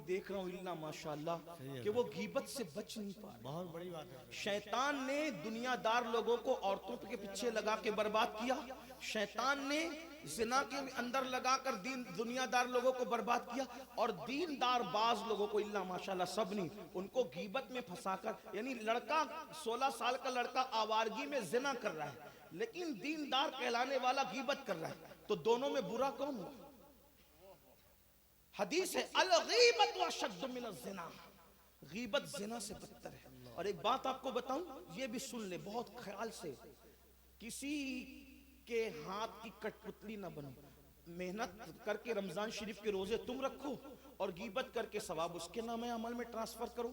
دیکھ رہا ہوں اللہ ماشاءاللہ کہ وہ غیبت سے بچ نہیں پا رہے. بہت بڑی بات ہے. شیطان نے دنیا دار لوگوں کو عورتوں کے پیچھے لگا کے برباد کیا. شیطان نے زنا کے اندر لگا کر دنیا دار لوگوں کو برباد کیا. اور دین دار بعض لوگوں کو اللہ ماشاءاللہ سب نہیں, ان کو غیبت میں پھنسا کر, یعنی لڑکا 16 سال کا لڑکا آوارگی میں زنا کر رہا ہے لیکن دین دار کہلانے والا غیبت کر رہا ہے, تو دونوں میں برا کون ہوا؟ حدیث ہے الغیبت اشد من الزنا, غیبت زنا سے بدتر ہے. اور ایک بات آپ کو بتاؤں, یہ بھی سن لے بہت خیال سے, کسی کے ہاتھ کی کٹ پتلی نہ بنو. محنت کر کے رمضان شریف کے روزے تم رکھو اور غیبت کر کے ثواب اس کے نام عمل میں ٹرانسفر کرو.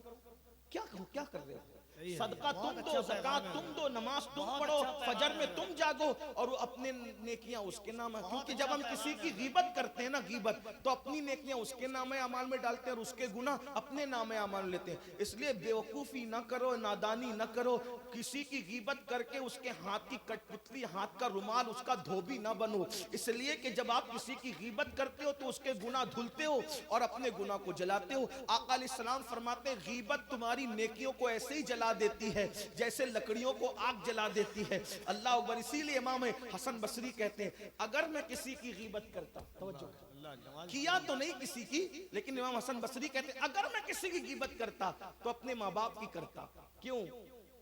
کیا کر رہے ہو؟ صدقہ تم دو, زکات تم دو, نماز تم پڑھو, فجر میں تم جاگو, اور وہ اپنے نیکیاں اس کے نام ہے. کیونکہ جب ہم کسی کی غیبت کرتے ہیں نا, غیبت, تو اپنی نیکیاں اس کے نام اعمال میں ڈالتے ہیں اور اس کے گناہ اپنے نام اعمال لیتے ہیں. اس لیے بیوقوفی نہ کرو, نادانی نہ کرو, کسی کی غیبت کر کے اس کے ہاتھ کی کٹ پتلی, ہاتھ کا رومال, اس کا دھوبی نہ بنو. اس لیے کہ جب آپ کسی کی غیبت کرتے ہو تو اس کے گناہ دھلتے ہو اور اپنے گناہ کو جلاتے ہو. آقا علیہ السلام فرماتے ہیں غیبت تمہاری نیکیوں کو ایسے ہی جلا دیتی ہے جیسے لکڑیوں کو آگ جلا دیتی ہے. اللہ اکبر. اسی لیے امام حسن بصری کہتے ہیں اگر میں کسی کی غیبت کرتا, توجہ کیا تو نہیں کسی کی, لیکن امام حسن بصری کہتے ہیں اگر میں کسی کی غیبت کرتا تو اپنے ماں باپ کی کرتا. کیوں؟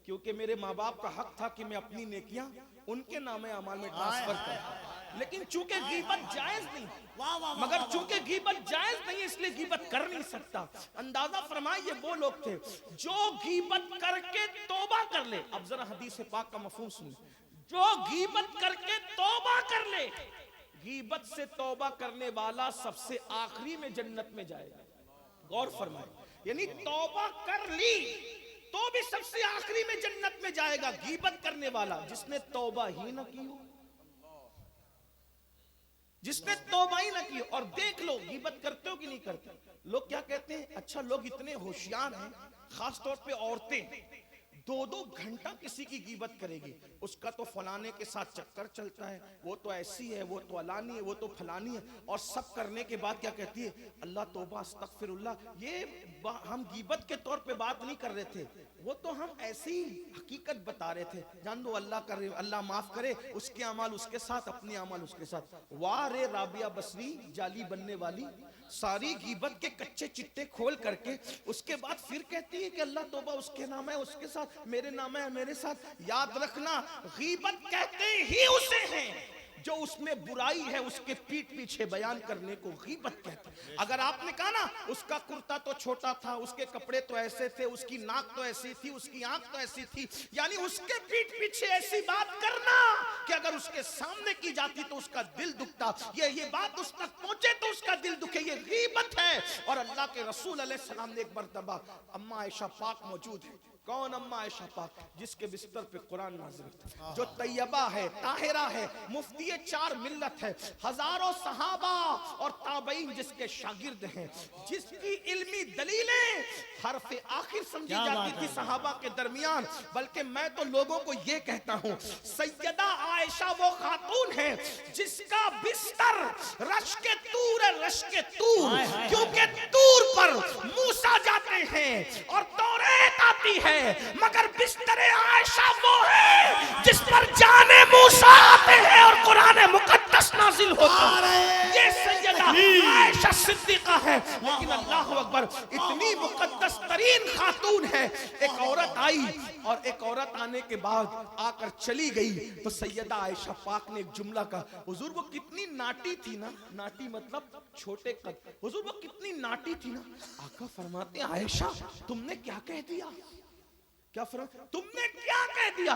کیونکہ میرے ماں باپ کا حق تھا کہ میں اپنی نیکیاں ان کے نام اعمال میں ٹرانسفر کرتا. لیکن چونکہ غیبت جائز نہیں, مگر چونکہ غیبت جائز نہیں اس لیے غیبت کر نہیں سکتا. اندازہ فرمائے یہ وہ لوگ تھے جو غیبت کر کے توبہ کر لے. اب ذرا حدیث پاک کا مفہوم سنیں, جو غیبت کر کے توبہ کر لے, غیبت سے توبہ کرنے والا سب سے آخری میں جنت میں جائے گا. غور فرمائے, یعنی توبہ کر لی تو بھی سب سے آخری میں جنت میں جائے گا غیبت کرنے والا جس نے توبہ ہی نہ کی ہو, جس نے توبہ ہی نہ کی. اور دیکھ لو غیبت کرتے ہو کہ نہیں کرتے. لوگ کیا کہتے ہیں, اچھا لوگ اتنے ہوشیار ہیں, خاص طور پہ عورتیں 2-2 گھنٹہ کسی کی غیبت کرے گی. اس کا تو فلانے کے ساتھ چکر چلتا ہے, وہ تو ایسی ہے, وہ تو علانی ہے, وہ تو فلانی ہے, اور سب کرنے کے بعد کیا کہتی ہے, اللہ توبہ استغفر اللہ. یہ ہم غیبت کے طور پہ بات نہیں کر رہے تھے, وہ تو ہم ایسی حقیقت بتا رہے تھے. جان دو اللہ کرے, اللہ معاف کرے, اس کے اعمال اس کے ساتھ, اپنے اعمال اس کے ساتھ. وارے رابعہ بصری جالی بننے والی, ساری غیبت کے کچے چٹے کھول کر کے اس کے بعد پھر کہتی ہے کہ اللہ توبہ اس کے نام ہے, اس کے ساتھ, میرے نام ہے میرے ساتھ. یاد رکھنا غیبت کہتے ہی اسے ہیں جو اس میں برائی ہے اس کے پیٹ پیچھے بیان کرنے کو غیبت کہتے ہیں. اگر آپ نے کہا نا اس کا کرتا تو چھوٹا تھا, اس کے کپڑے تو ایسے تھے, اس کی ناک تو ایسی تھی, اس کی آنکھ تو ایسی تھی, یعنی اس کے پیٹ پیچھے ایسی بات کرنا کہ اگر اس کے سامنے کی جاتی تو اس کا دل دکھتا, یہ بات اس تک پہنچے تو اس کا دل دکھے, یہ غیبت ہے. اور اللہ کے رسول علیہ السلام نے ایک مرتبہ, اما عائشہ پاک موجود ہے, کون اما عائشہ پاک, جس کے بستر پہ قرآن نازل ہوتا ہے, جو طیبہ ہے, طاہرہ ہے, مفتی 4 ملت ہے, ہزاروں صحابہ اور تابعین جس کے شاگرد ہیں, جس کی علمی دلیلیں حرف آخر سمجھی جاتی تھی صحابہ کے درمیان. بلکہ میں تو لوگوں کو یہ کہتا ہوں, سیدہ عائشہ وہ خاتون ہے جس کا بستر رش کے طور ہے, رش کے طور, کیونکہ طور پر موسیٰ جاتے ہیں اور توریت آتی ہے, مگر بستر عائشہ وہ ہے جس پر جان موسیٰ آتے ہیں اور قرآن مقدس نازل ہوتا ہے. یہ سیدہ عائشہ صدیقہ ہے. لیکن اللہ اکبر, اتنی مقدس ترین خاتون ہے. ایک عورت آئی اور ایک عورت آنے کے بعد آ کر چلی گئی تو سیدہ عائشہ پاک نے ایک جملہ کہا. حضور وہ کتنی ناٹی تھی نا, ناٹی مطلب چھوٹے قد, حضور وہ کتنی ناٹی تھی نا. آقا فرماتے ہیں عائشہ تم نے کیا کہہ دیا, کیا فرق, تم نے کیا کہہ دیا.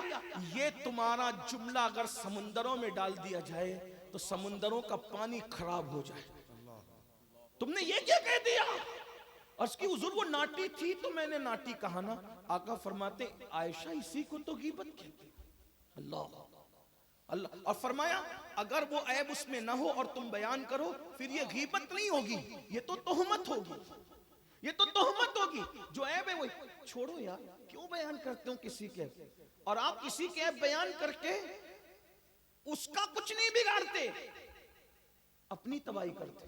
یہ تمہارا جملہ اگر سمندروں میں ڈال دیا جائے تو سمندروں کا پانی خراب ہو جائے. تم نے یہ کیا کہہ دیا. اور اس کی حضور وہ ناٹی تھی تو میں نے ناٹی کہا نا. آقا فرماتے عائشہ اسی کو تو غیبت کہتے. اللہ اللہ. اور فرمایا اگر وہ عیب اس میں نہ ہو اور تم بیان کرو پھر یہ غیبت نہیں ہوگی, یہ تو تہمت ہوگی, یہ تو تہمت ہوگی. جو عیب ہے وہ چھوڑو یار, کیوں بیان کرتے ہو کسی کے, اور آپ کسی کے عیب بیان کر کے اس کا کچھ نہیں بگاڑتے, اپنی تباہی کرتے.